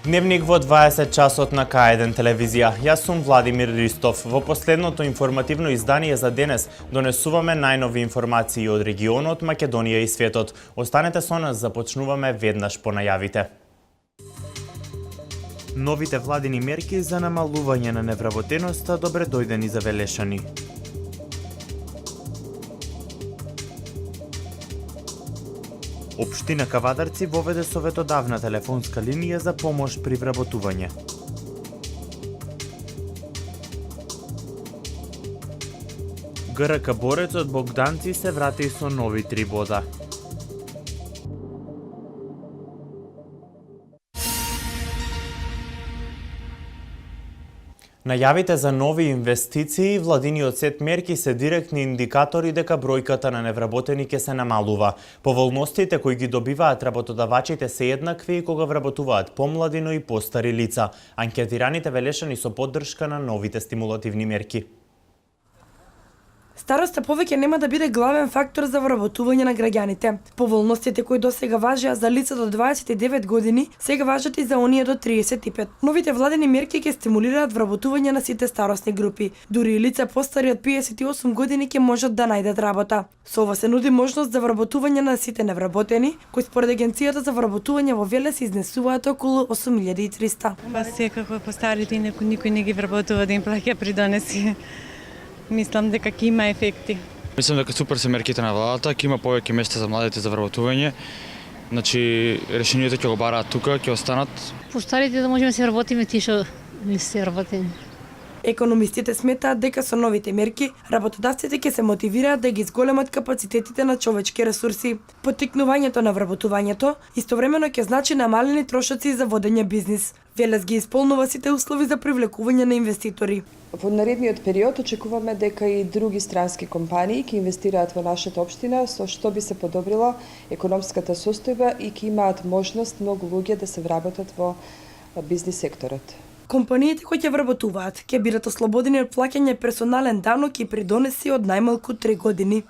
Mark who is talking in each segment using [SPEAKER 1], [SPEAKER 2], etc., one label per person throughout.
[SPEAKER 1] Дневник во 20 часот на К1 телевизија. Јас сум Владимир Ристов. Во последното информативно издание за денес донесуваме најнови информации од регионот, Македонија и светот. Останете со нас, започнуваме веднаш по најавите. Новите владини мерки за намалување на невработеноста добре дојдени забелешани. Општина Кавадарци воведе советодавна телефонска линија за помош при вработување. ГРК борецот Богданци се врати со нови 3 бода. Најавите за нови инвестиции, владиниот сет мерки се директни индикатори дека бројката на невработени ќе се намалува. Поволностите кои ги добиваат работодавачите се еднакви и кога вработуваат помлади, но и постари лица. Анкетираните велешани со поддршка на новите стимулативни мерки.
[SPEAKER 2] Староста повеќе нема да биде главен фактор за вработување на граѓаните. Поволностите кои досега важеа за лица до 29 години, сега важат и за оние до 35. Новите владени мерки ќе стимулираат вработување на сите старосни групи. Дури и лица постари од 58 години ќе можат да најдат работа. Со ова се нуди можност за вработување на сите невработени, кои според агенцијата за вработување во Велес изнесуваат околу 8300.
[SPEAKER 3] Секако постарите и никој не ги вработува да им плаќа придонеси. Мислам дека ќе има ефекти.
[SPEAKER 4] Мислам дека супер се мерките на владата, ќе има повеќе места за младите за вработување. Значи решението ќе го бараат тука, ќе останат.
[SPEAKER 5] Постарите да можеме да се вработиме, тие што не се вработени.
[SPEAKER 2] Економистите сметаат дека со новите мерки работодавците ќе се мотивираат да ги зголемат капацитетите на човечки ресурси. Поттикнувањето на вработувањето истовремено ќе значи намалени трошоци за водење бизнис. Велес ги исполнува сите услови за привлекување на инвеститори.
[SPEAKER 6] Во наредниот период очекуваме дека и други странски компании ќе инвестираат во нашата општина, со што би се подобрила економската состојба и ќе имаат можност многу луѓе да се вработат во бизнис секторот.
[SPEAKER 2] Компаниите кои ќе вработуваат ќе бидат ослободени од плаќање персонален данок и придонеси од најмалку 3 години.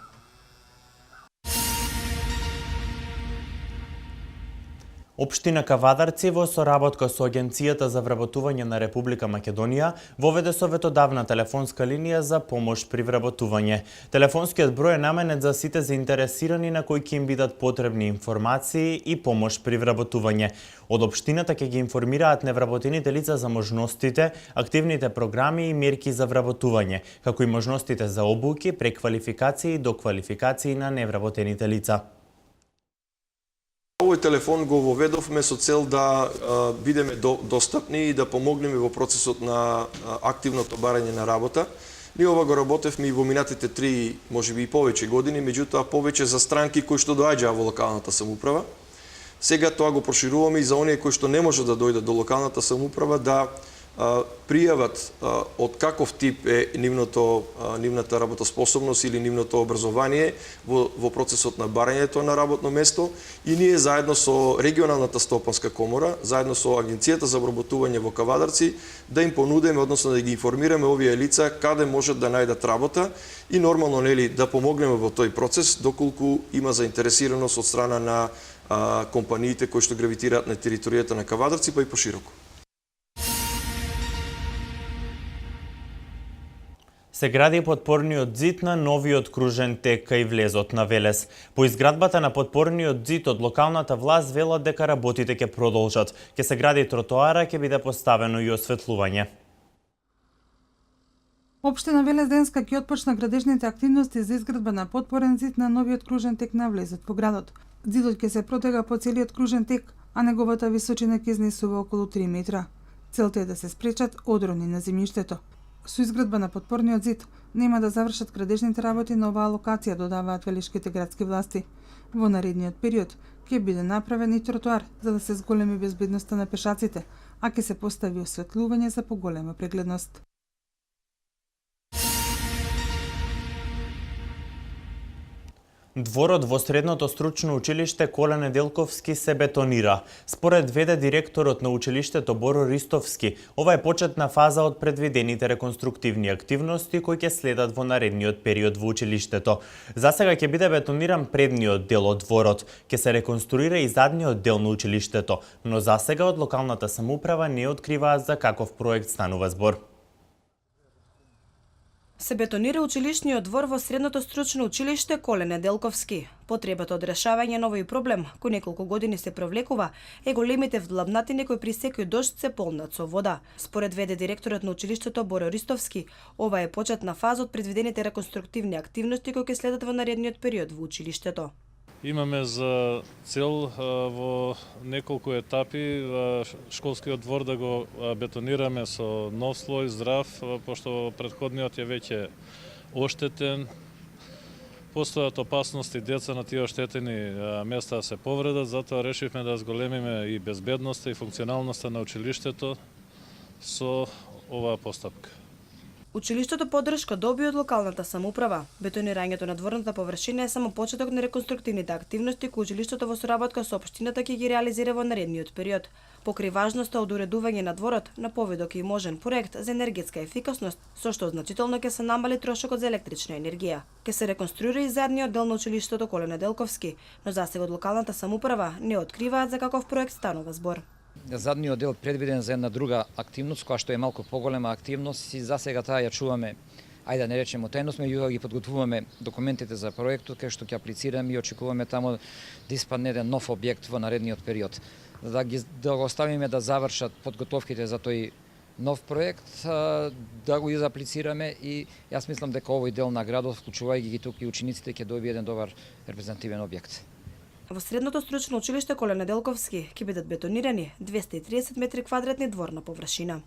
[SPEAKER 1] Општина Кавадарци во соработка со Агенцијата за вработување на Република Македонија воведе советодавна телефонска линија за помош при вработување. Телефонскиот број е наменет за сите заинтересирани на кои ќе им бидат потребни информации и помош при вработување. Од општината ќе ги информираат невработените лица за можностите, активните програми и мерки за вработување, како и можностите за обуки, преквалификации и доквалификации на невработените лица.
[SPEAKER 7] Овој телефон го воведовме со цел да бидеме достапни и да помогнеме во процесот на активното барање на работа. Ние ова го работевме и во минатите 3, можеби и повеќе години, меѓутоа повеќе за странки кои што доаѓаа во локалната самоуправа. Сега тоа го прошируваме и за оние кои што не може да дојдат до локалната самоуправа да пријават од каков тип е нивната работоспособност или нивното образование во процесот на барањето на работно место и ние заедно со регионалната стопанска комора, заедно со Агенцијата за вработување во Кавадарци да им понудиме, односно да ги информираме овие лица каде можат да најдат работа и нормално да помогнеме во тој процес доколку има заинтересираност од страна на компаниите кои што гравитираат на територијата на Кавадарци па и пошироко.
[SPEAKER 1] Се гради подпорниот зид на новиот кружен тек кај влезот на Велес. По изградбата на подпорниот зид од локалната власт велат дека работите ќе продолжат. Ќе се гради тротоара, ќе биде поставено и осветлување.
[SPEAKER 8] Општина Велес денеска ќе отпочна градежните активности за изградба на подпорен зид на новиот кружен тек на влезот во градот. Зидот ќе се протега по целиот кружен тек, а неговата височина ќе изнесува околу 3 метра. Целта е да се спречат одрони на земјиштето. Со изградба на подпорниот зид нема да завршат градежните работи на оваа локација, додаваат велишките градски власти. Во наредниот период ќе биде направен и тротоар за да се зголеми безбедноста на пешаците, а ќе се постави осветлување за поголема прегледност.
[SPEAKER 1] Дворот во средното стручно училиште Коле Неделковски се бетонира. Според ВД директорот на училиштето Боро Ристовски, ова е почетна фаза од предвидените реконструктивни активности кои ќе следат во наредниот период во училиштето. Засега ќе биде бетониран предниот дел од дворот, ќе се реконструира и задниот дел на училиштето, но засега од локалната самоуправа не откриваат за каков проект станува збор.
[SPEAKER 9] Се бетонира училишниот двор во средното стручно училиште Коле Неделковски. Потребата од решавање на овој проблем, кој неколку години се провлекува, е големите вдлабнатини кои при секој дожд се полнат со вода. Според ВД директорот на училиштето Боро Ристовски, ова е почетна фаза од предвидените реконструктивни активности кои ќе следат во наредниот период во училиштето.
[SPEAKER 10] Имаме за цел во неколку етапи школскиот двор да го бетонираме со нов слој здрав, пошто претходниот е веќе оштетен. Постојат опасности деца на тие оштетени места се повредат, затоа решивме да зголемиме и безбедноста и функционалноста на училиштето со оваа постапка.
[SPEAKER 9] Училиштето поддршка доби од локалната самоуправа. Бетонирањето на дворната површина е само почеток на реконструктивните активности кои училиштето во соработка со општината ќе ги реализира во наредниот период. Покрај важноста од уредување на дворот, на поведок и можен проект за енергетска ефикасност, со што значително ќе се намали трошокот за електрична енергија. Ќе се реконструира и задниот дел на училиштето Коле Неделковски, но засега од локалната самоуправа не откриваат за каков проект станува збор.
[SPEAKER 11] Задниот дел предвиден за една друга активност, која што е малку поголема активност и засега таа ја чуваме, ајде да не речеме тајно, сме ја ги подготвуваме документите за проектот кај што ќе аплицираме и очекуваме таму да испадне еден нов објект во наредниот период. Да го оставиме да завршат подготовките за тој нов проект, да го изаплицираме и јас мислам дека овој дел на градот, вклучувајќи ги тука и учениците, ќе добие еден добар репрезентативен објект.
[SPEAKER 9] Во средното стручно училиште Коле Неделковски ќе бидат бетонирани 230 метри квадратни дворна површина.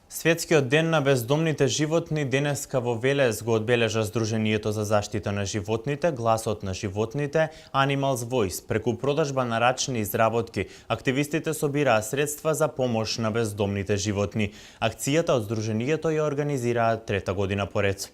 [SPEAKER 1] Светскиот ден на бездомните животни денеска во Велес го одбележа Сдруженијето за заштита на животните, Гласот на животните, Animals Voice. Преку продажба на рачни изработки, активистите собираа средства за помош на бездомните животни. Акцијата од Сдруженијето ја организираат трета година поред.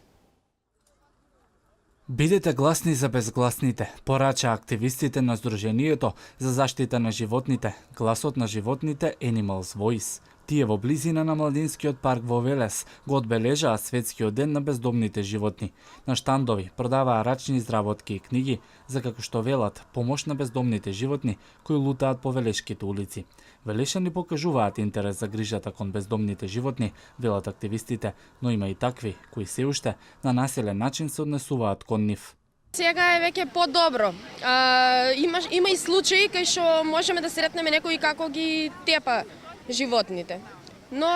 [SPEAKER 12] Бидете гласни за безгласните, порача активистите на Сдруженијето за заштита на животните, Гласот на животните, Animals Voice. Тие во близина на Младинскиот парк во Велес го одбележаа Светскиот ден на бездомните животни. На штандови продаваа рачни изработки и книги за, како што велат, помош на бездомните животни кои лутаат по велешките улици. Велешани покажуваат интерес за грижата кон бездомните животни, велат активистите, но има и такви кои се уште на населен начин се однесуваат кон нив.
[SPEAKER 13] Сега е веќе подобро. Има и случаи кај што можеме да сретнеме некои како ги тепа животните, но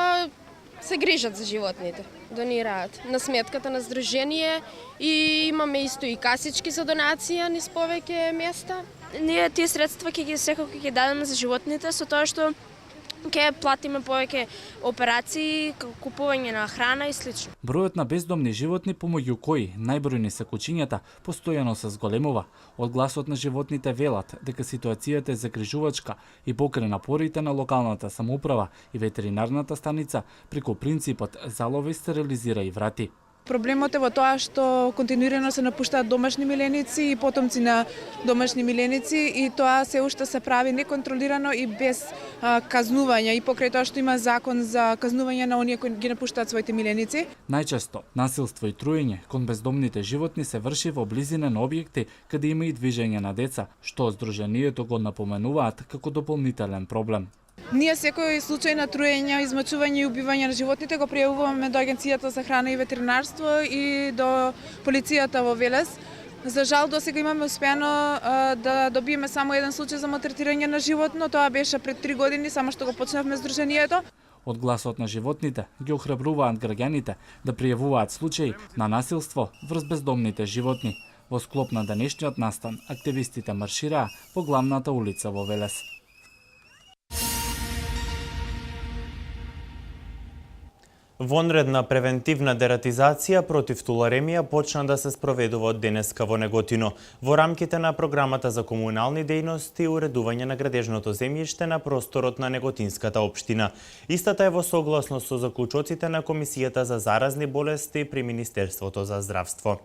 [SPEAKER 13] се грижат за животните, донираат на сметката на Сдружение и имаме исто и касички за донација низ повеќе места.
[SPEAKER 14] Ние тие средства ќе ги секако ќе дадеме за животните со тоа што ќе платиме повеќе операции, купување на храна и слично.
[SPEAKER 12] Бројот на бездомни животни помеѓу кои најбројни се кучињата постојано се зголемува. Од Гласот на животните велат дека ситуацијата е загрижувачка и покрај напорите на локалната самоуправа и ветеринарната станица преку принципот залови, стерилизира и врати.
[SPEAKER 8] Проблемот е во тоа што континуирано се напуштаат домашни миленици и потомци на домашни миленици и тоа се уште се прави неконтролирано и без казнување и покрај тоа што има закон за казнување на оние кои ги напуштаат своите миленици.
[SPEAKER 12] Најчесто насилство и труење кон бездомните животни се врши во близина на објекти каде има и движење на деца, што Сдруженијето го напоменуваат како дополнителен проблем.
[SPEAKER 8] Ние секој случај на труење, измачување и убивање на животните го пријавуваме до Агенцијата за храна и ветеринарство и до полицијата во Велес. За жал до сега имаме успено да добиеме само еден случај за малтретирање на животно, тоа беше пред 3 години, само што го почнавме Сдруженијето.
[SPEAKER 12] Од Гласот на животните ги охрабруваат граѓаните да пријавуваат случаи на насилство врз бездомните животни. Во склоп на денешниот настан, активистите маршираа по главната улица во Велес.
[SPEAKER 1] Вонредна превентивна дератизација против туларемија почна да се спроведува од денеска во Неготино, во рамките на програмата за комунални дејности и уредување на градежното земјиште на просторот на Неготинската општина. Истата е во согласност со заклучоците на Комисијата за заразни болести при Министерството за здравство.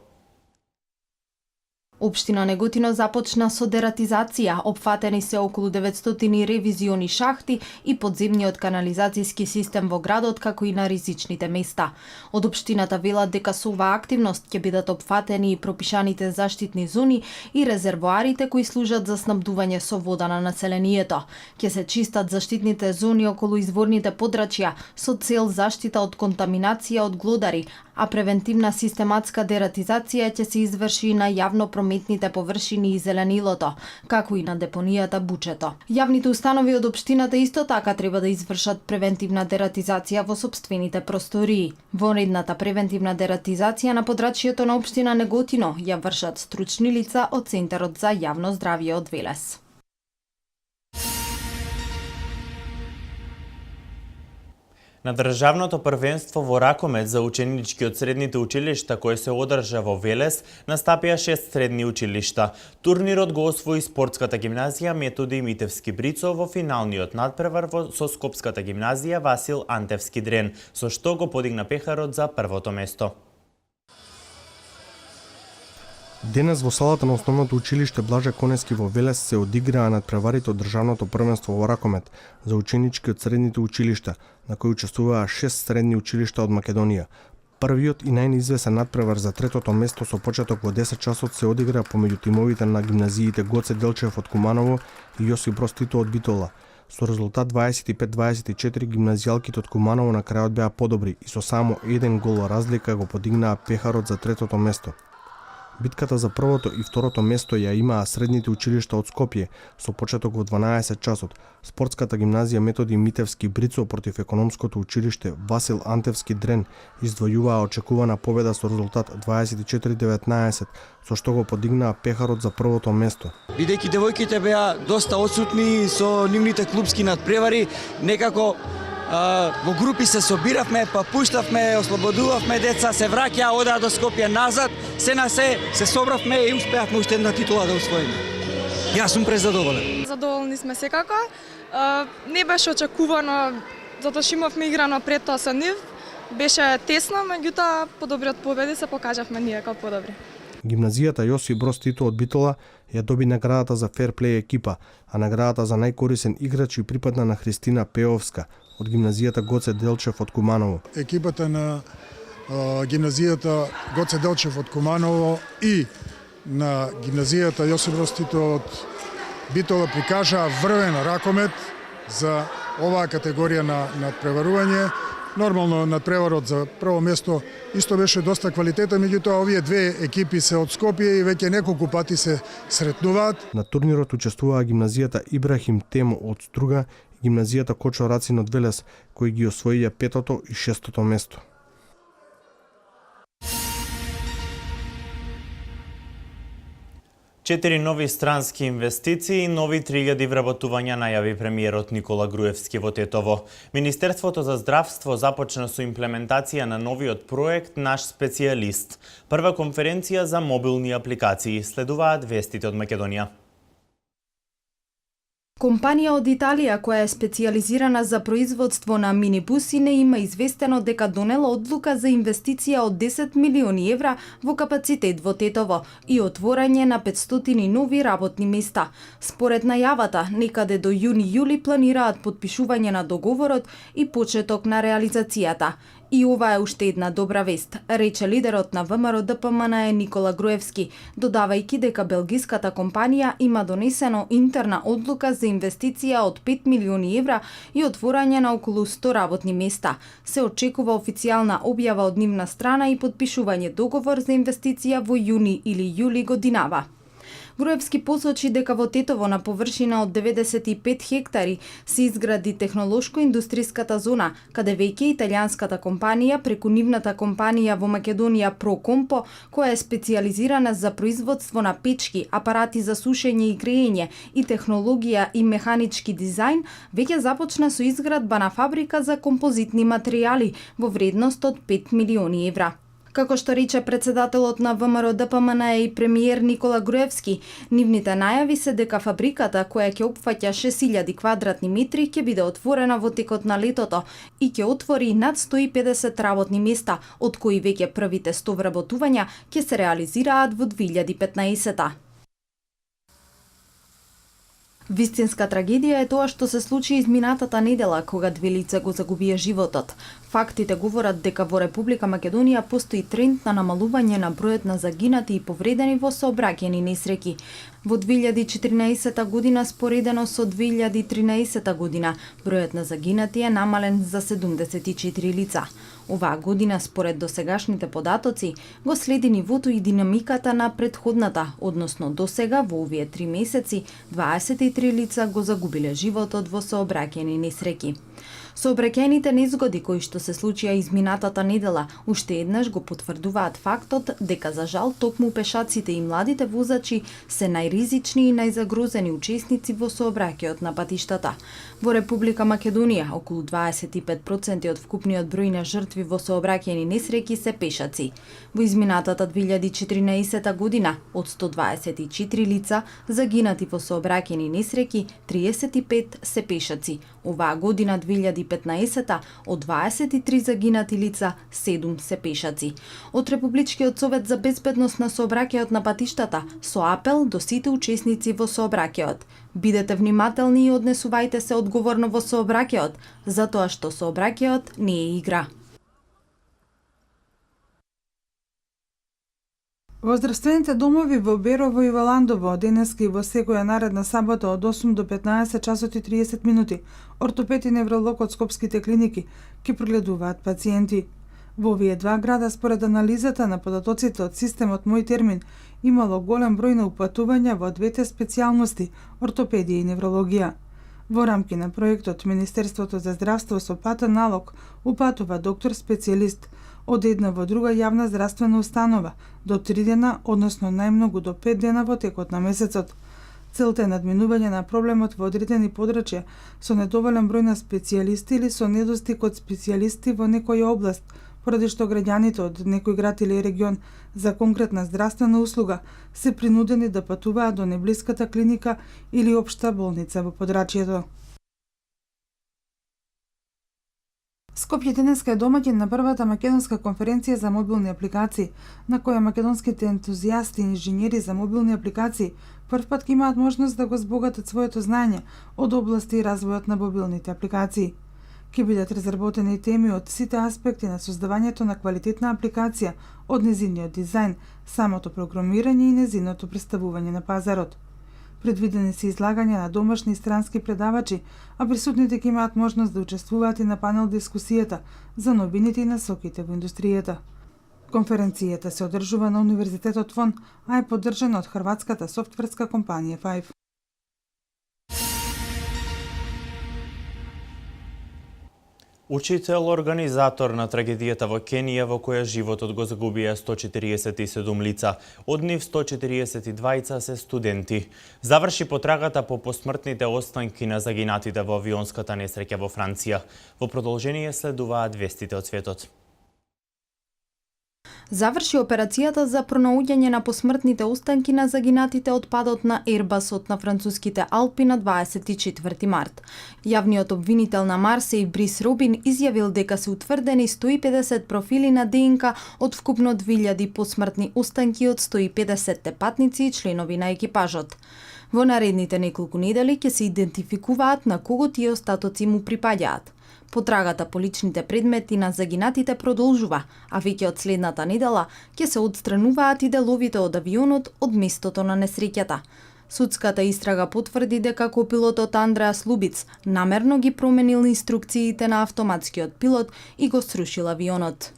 [SPEAKER 15] Општина Неготино започна со дератизација, опфатени се околу 900 ревизиони шахти и подземниот канализацијски систем во градот, како и на ризичните места. Од општината велат дека со оваа активност ќе бидат опфатени и пропишаните заштитни зони и резервоарите кои служат за снабдување со вода на населението. Ќе се чистат заштитните зони околу изворните подрачја со цел заштита од контаминација од глодари, а превентивна систематска дератизација ќе се изврши на јавно прометните површини и зеленилото, како и на депонијата Бучето. Јавните установи од општината исто така треба да извршат превентивна дератизација во сопствените простории. Вонредната превентивна дератизација на подрачјето на општина Неготино ја вршат стручни лица од Центарот за јавно здравје од Велес.
[SPEAKER 1] На државното првенство во ракомет за ученички од средните училишта кој се одржа во Велес, настапија 6 средни училишта. Турнирот го освои спортската гимназија Методи Митевски Брицо во финалниот надпревар со Скопската гимназија Васил Антевски Дрен, со што го подигна пехарот за првото место.
[SPEAKER 16] Денес во салата на основното училиште Блаже Конески во Велес се одиграа надпреварите од државното првенство во ракомет за ученички од средните училишта, на кои учествуваа 6 средни училишта од Македонија. Првиот и најнизвесен надпревар за третото место со почеток во 10 часот се одигра помеѓу тимовите на гимназиите Гоце Делчев од Куманово и Јосип Броз Тито од Битола. Со резултат 25-24 гимназијалките од Куманово на крајот беа подобри и со само 1 гол разлика го подигнаа пехарот за третото место. Битката за првото и второто место ја имаа средните училишта од Скопје со почеток во 12 часот. Спортската гимназија Методи Митевски Брицо против економското училиште Васил Антевски Дрен издвојуваа очекувана победа со резултат 24-19, со што го подигнаа пехарот за првото место.
[SPEAKER 17] Бидејќи девојките беа доста отсутни со нивните клубски надпревари, некако во групи се собиравме, па пуштавме, ослободувавме деца, се враќаа, одаа до Скопје назад, се на се собравме и успеавме уште една титула да усвоиме. Јас сум презадоволен.
[SPEAKER 18] Задоволни сме секако. Не беше очекувано, затоа што имавме играно пред тоа со нив. Беше тесно, меѓутоа подобри од победи се покажавме ние како подобри.
[SPEAKER 16] Гимназијата Јосип Броз Тито од Битола ја доби наградата за Fair Play екипа, а наградата за најкорисен играч и припадна на Христина Пеовска од гимназијата Гоце Делчев од Куманово.
[SPEAKER 19] Екипата на гимназијата Гоце Делчев од Куманово и на гимназијата Јосип Броз Тито од Битола прикажаа врвен ракомет за оваа категорија на надпреварување. Нормално надпреварот за прво место исто беше доста квалитетен, меѓутоа овие две екипи се од Скопје и веќе неколку пати се сретнуваат.
[SPEAKER 16] На турнирот учествуваа гимназијата Ибрахим Темо од Струга и гимназијата Кочо Рацин од Велес, кои ги освоија 5-то и 6-то место.
[SPEAKER 1] Четири нови странски инвестиции и нови 3000 вработувања најави премиерот Никола Груевски во Тетово. Министерството за здравство започна со имплементација на новиот проект Наш специјалист. Прва конференција за мобилни апликации. Следуваат вестите од Македонија.
[SPEAKER 15] Компанија од Италија која е специјализирана за производство на минибуси не има известено дека донела одлука за инвестиција од 10 милиони евра во капацитет во Тетово и отворање на 500 нови работни места. Според најавата, некаде до јуни-јули планираат подпишување на договорот и почеток на реализацијата. И ова е уште една добра вест, рече лидерот на ВМРО ДПМН Никола Груевски, додавајќи дека белгиската компанија има донесено интерна одлука за инвестиција од 5 милиони евра и отворање на околу 100 работни места. Се очекува официјална објава од нивна страна и подпишување договор за инвестиција во јуни или јули годинава. Груевски посочи дека во Тетово на површина од 95 хектари се изгради технолошко-индустријската зона, каде веќе италијанската компанија преку нивната компанија во Македонија Прокомпо, која е специјализирана за производство на печки, апарати за сушење и грејење и технологија и механички дизајн, веќе започна со изградба на фабрика за композитни материјали во вредност од 5 милиони евра. Како што рече председателот на ВМРО ДПМН и премиер Никола Груевски, нивните најави се дека фабриката, која ќе опфаќа 6000 квадратни метри, ќе биде отворена во текот на летото и ќе отвори над 150 работни места, од кои веќе првите 100 вработувања ќе се реализираат во 2015-та. Вистинска трагедија е тоа што се случи изминатата недела, кога две лица го загубија животот. Фактите говорат дека во Република Македонија постои тренд на намалување на бројот на загинати и повредени во сообраќајни несреќи. Во 2014 година споредено со 2013 година, бројот на загинати е намален за 74 лица. Оваа година, според досегашните податоци, го следи нивото и динамиката на претходната, односно досега во овие 3 месеци 23 лица го загубиле животот во сообраќајни несреќи. Сообраќајните незгоди кои што се случија изминатата недела уште еднаш го потврдуваат фактот дека за жал токму пешаците и младите возачи се најризични и најзагрозени учесници во сообраќајот на патиштата. Во Република Македонија околу 25% од вкупниот број на жртви во сообраќајни несреќи се пешаци. Во изминатата 2014 година од 124 лица загинати во сообраќајни несреќи, 35 се пешаци. Оваа година 2015 од 23 загинати лица, 7 се пешаци. Од Републичкиот совет за безбедност на сообраќајот на патиштата со апел до сите учесници во сообраќајот: бидете внимателни и однесувајте се одговорно во сообраќајот, затоа што сообраќајот не е игра.
[SPEAKER 8] Во здравствените домови во Берово и во Ландово денеска и во секоја наредна сабота од 8 до 15 часот и 30 минути ортопед и невролог од скопските клиники ќе прегледуваат пациенти. Во овие два града, според анализата на податоците од системот Мој термин, имало голем број на упатувања во двете специјалности ортопедија и неврологија. Во рамки на проектот Министерството за здравство со платен налог упатува доктор-специјалист од една во друга јавна здравствена установа до 3 дена, односно најмногу до 5 дена во текот на месецот. Целта е надминување на проблемот во одредени подрачја со недоволен број на специјалисти или со недостиг од специјалисти во некоја област, поради што граѓаните од некој град или регион за конкретна здравствена услуга се принудени да патуваат до најблиската клиника или општа болница во подрачјето. Скопје денеска е домаќин на првата македонска конференција за мобилни апликации, на која македонските ентузијасти и инженери за мобилни апликации првпат ќе имаат можност да го збогатат своето знаење од области и развојот на мобилните апликации. Ќе бидат разработени теми од сите аспекти на создавањето на квалитетна апликација, од незиниот дизајн, самото програмирање и незиното представување на пазарот. Предвидени се излагања на домашни и странски предавачи, а присутните ќе имаат можност да учествуваат и на панел дискусијата за новините и насоките во индустријата. Конференцијата се одржува на Универзитетот ВОН, а е поддржана од хрватската софтверска компанија Five.
[SPEAKER 1] Учител, организатор на трагедијата во Кенија, во која животот го загубија 147 лица, од нив 142 се студенти. Заврши потрагата по посмртните останки на загинатите во авионската несреќа во Франција. Во продолжение следуваат вестите од светот.
[SPEAKER 15] Заврши операцијата за пронаоѓање на посмртните останки на загинатите од падот на Ербасот на француските Алпи на 24 март. Јавниот обвинител на Марсеј Брис Робин изјавил дека се утврдени 150 профили на ДНК од вкупно 2000 посмртни останки од 150 патници и членови на екипажот. Во наредните неколку недели ќе се идентификуваат на кого тие остатоци му припаѓаат. Потрагата по личните предмети на загинатите продолжува, а веќе од следната недела ќе се отстрануваат и деловите од авионот од местото на несреќата. Судската истрага потврди дека копилотот Андреас Лубиц намерно ги променил инструкциите на автоматскиот пилот и го срушил авионот.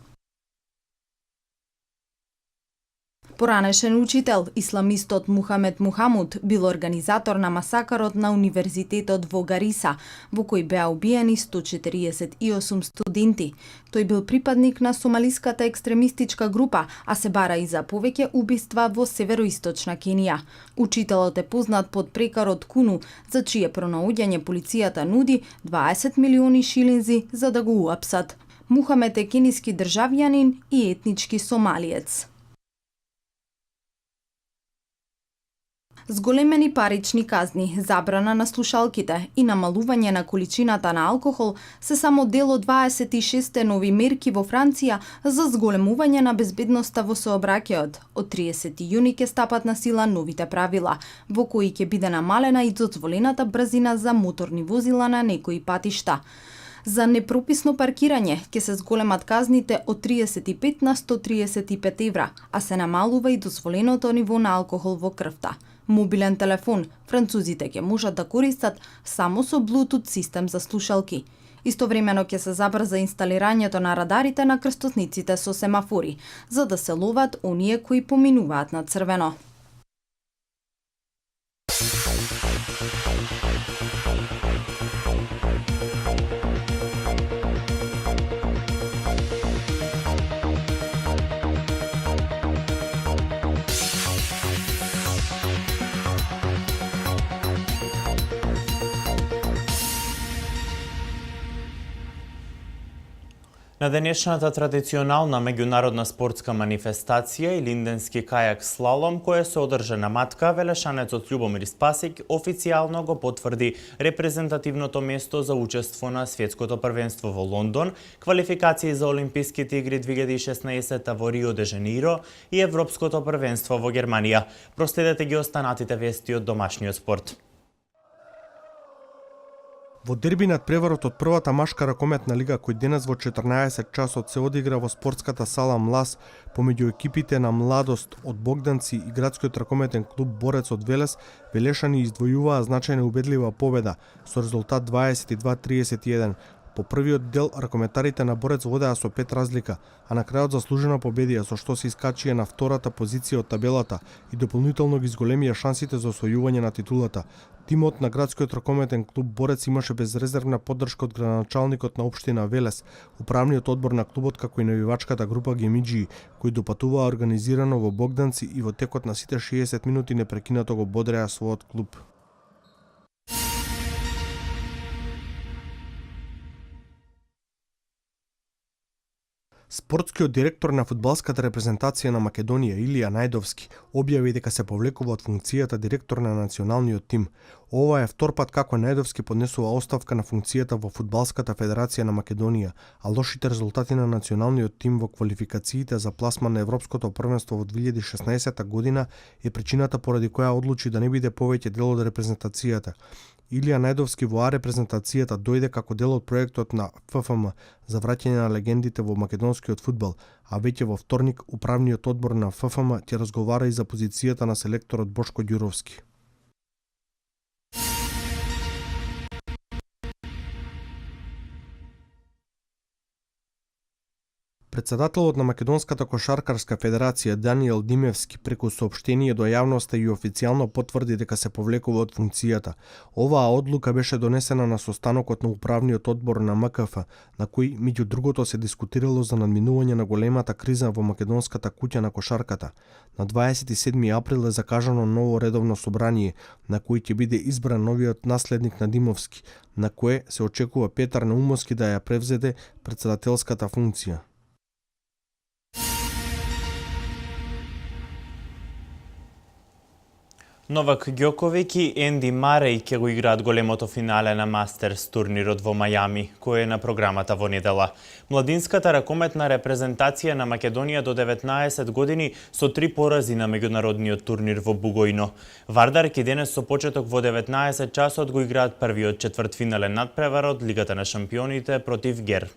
[SPEAKER 15] Поранешен учител, исламистот Мухамед Мухамуд, бил организатор на масакарот на Универзитетот во Гариса, во кој беа убиени 148 студенти. Тој бил припадник на сомалиската екстремистичка група, а се бара и за повеќе убиства во североисточна Кенија. Учителот е познат под прекарот Куну, за чие пронаоѓање полицијата нуди 20 милиони шилинзи за да го уапсат. Мухамед е кениски државјанин и етнички сомалиец. Зголемени парични казни, забрана на слушалките и намалување на количината на алкохол се само дел од 26 нови мерки во Франција за зголемување на безбедноста во сообраќајот. Од 30 јуни ќе стапат на сила новите правила, во кои ќе биде намалена и дозволената брзина за моторни возила на некои патишта. За непрописно паркирање ќе се зголемат казните од 35 на 135 евра, а се намалува и дозволеното ниво на алкохол во крвта. Мобилен телефон французите ќе можат да користат само со Bluetooth систем за слушалки. Истовремено ќе се забрза инсталирањето на радарите на крстосниците со семафори, за да се ловат оние кои поминуваат на црвено.
[SPEAKER 1] На денешната традиционална меѓународна спортска манифестација и линденски кајак слалом, која се одржа на Матка, велешанецот Љубомир Спасик официјално го потврди репрезентативното место за учество на светското првенство во Лондон, квалификации за Олимписките игри 2016 во Рио де Жанеиро и Европското првенство во Германија. Проследете ги останатите вести од домашниот спорт.
[SPEAKER 16] Во дерби над преварот од првата машка ракометна лига кој денес во 14 часот се одигра во спортската сала Млас помеѓу екипите на Младост од Богданци и градскиот ракометен клуб Борец од Велес, велешани издвојуваа значајна убедлива победа со резултат 22-31. По првиот дел ракометарите на Борец водеа со 5 разлика, а на крајот заслужено победија со што се искачија на втората позиција од табелата и дополнително ги зголемија шансите за освојување на титулата. Тимот на градскиот ракометен клуб Борец имаше безрезервна поддршка од градоначалникот на општина Велес, управниот одбор на клубот како и навивачката група Гемиџии, кои допатуваа организирано во Богданци и во текот на сите 60 минути непрекинато го бодреа својот клуб. Спортскиот директор на фудбалската репрезентација на Македонија Илија Најдовски објави дека се повлекува од функцијата директор на националниот тим. Ова е втор пат како Најдовски поднесува оставка на функцијата во фудбалската федерација на Македонија, а лошите резултати на националниот тим во квалификациите за пласман на Европското првенство во 2016 година е причината поради која одлучи да не биде повеќе дел од репрезентацијата. Илија Најдовски во репрезентацијата дојде како дел од проектот на ФФМ за враќање на легендите во македонскиот фудбал, а веќе во вторник управниот одбор на ФФМ ќе разговара и за позицијата на селекторот Бошко Ѓуровски. Председателот на Македонската кошаркарска федерација Даниел Димевски преку соопштение до јавноста и официјално потврди дека се повлекува од функцијата. Оваа одлука беше донесена на состанокот на управниот одбор на МКФ, на кој меѓу другото се дискутирало за надминување на големата криза во македонската куќа на кошарката. На 27 април е закажано ново редовно собрание, на кој ќе биде избран новиот наследник на Димовски, на кое се очекува Петар Наумовски да ја превзеде председателската функција.
[SPEAKER 1] Новак Ѓоковиќ и Енди Мареј ќе го играат големото финале на Мастерс турнирот во Мајами, кој е на програмата во недела. Младинската ракометна репрезентација на Македонија до 19 години со 3 порази на меѓународниот турнир во Бугојно. Вардарки денес со почеток во 19 часот го играат првиот четвртфинален надпревар од Лигата на шампионите против Гер.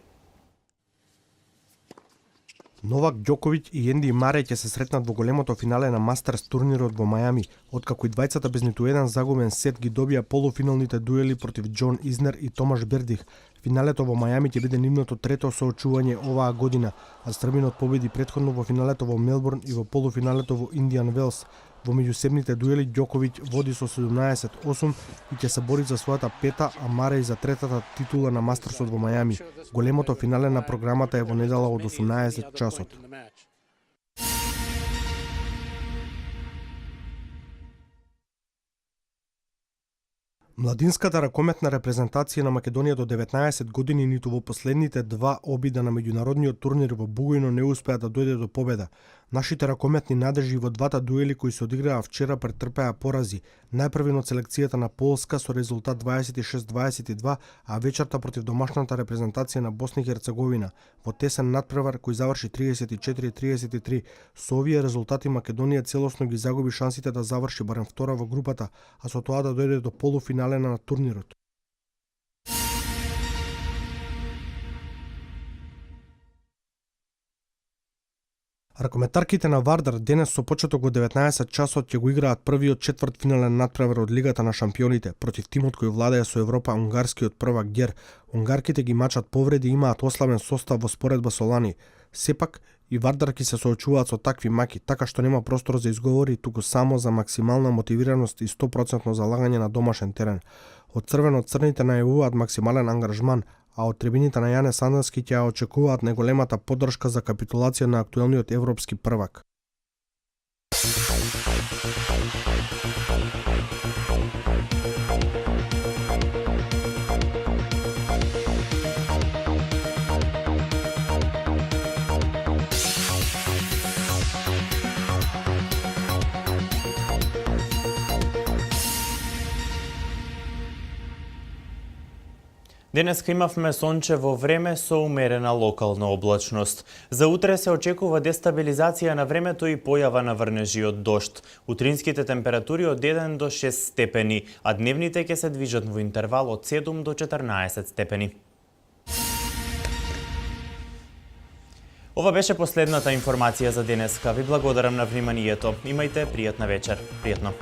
[SPEAKER 16] Новак Ѓоковиќ и Енди Мареј ќе се сретнат во големото финале на Мастерс турнирот во Мајами, откако и двајцата без ниту еден загубен сет ги добија полуфиналните дуели против Џон Изнер и Томаш Бердих, Финалето во Мајами ќе биде нивното трето соочување оваа година, а Србинот победи претходно во финалето во Мелбурн и во полуфиналето во Индиан Велс. Во меѓусебните дуели Ѓоковиќ води со 17-8 и ќе се бори за својата пета, а Мареј за третата титула на Мастерсот во Мајами. Големото финале на програмата е во недела од 18 часот. Младинската ракометна репрезентација на Македонија до 19 години ниту во последните два обида на меѓународниот турнир во Бугајно не успеа да дојде до победа. Нашите ракометни надежи во двата дуели кои се одиграа вчера претрпеа порази. Најпрвен од селекцијата на Полска со резултат 26-22, а вечерта против домашната репрезентација на Босна и Херцеговина во тесен надпревар кој заврши 34-33. Со овие резултати Македонија целосно ги загуби шансите да заврши барем втора во групата, а со тоа да дојде до полуфинале на турнирот. Ракометарките на Вардар денес со почеток од 19 часот ќе го играат првиот четвртфинален надпревар од Лигата на шампионите против тимот кој владее со Европа, унгарскиот првак Гер. Унгарките ги мачат повреди и имаат ослабен состав во споредба со лани. Сепак и Вардарки се соочуваат со такви маки, така што нема простор за изговори, туку само за максимална мотивираност и 100% залагање на домашен терен. Од црвено-црните најавуваат максимален ангажман, а од трибините на Јане Сандерски ќе ја очекуваат најголемата поддршка за капитулација на актуелниот европски првак.
[SPEAKER 1] Денеска имавме сончево време со умерена локална облачност. За утре се очекува дестабилизација на времето и појава на врнежи од дожд. Утринските температури од 1 до 6 степени, а дневните ќе се движат во интервал од 7 до 14 степени. Ова беше последната информација за денеска. Ви благодарам на вниманието. Имајте пријатна вечер. Пријатно.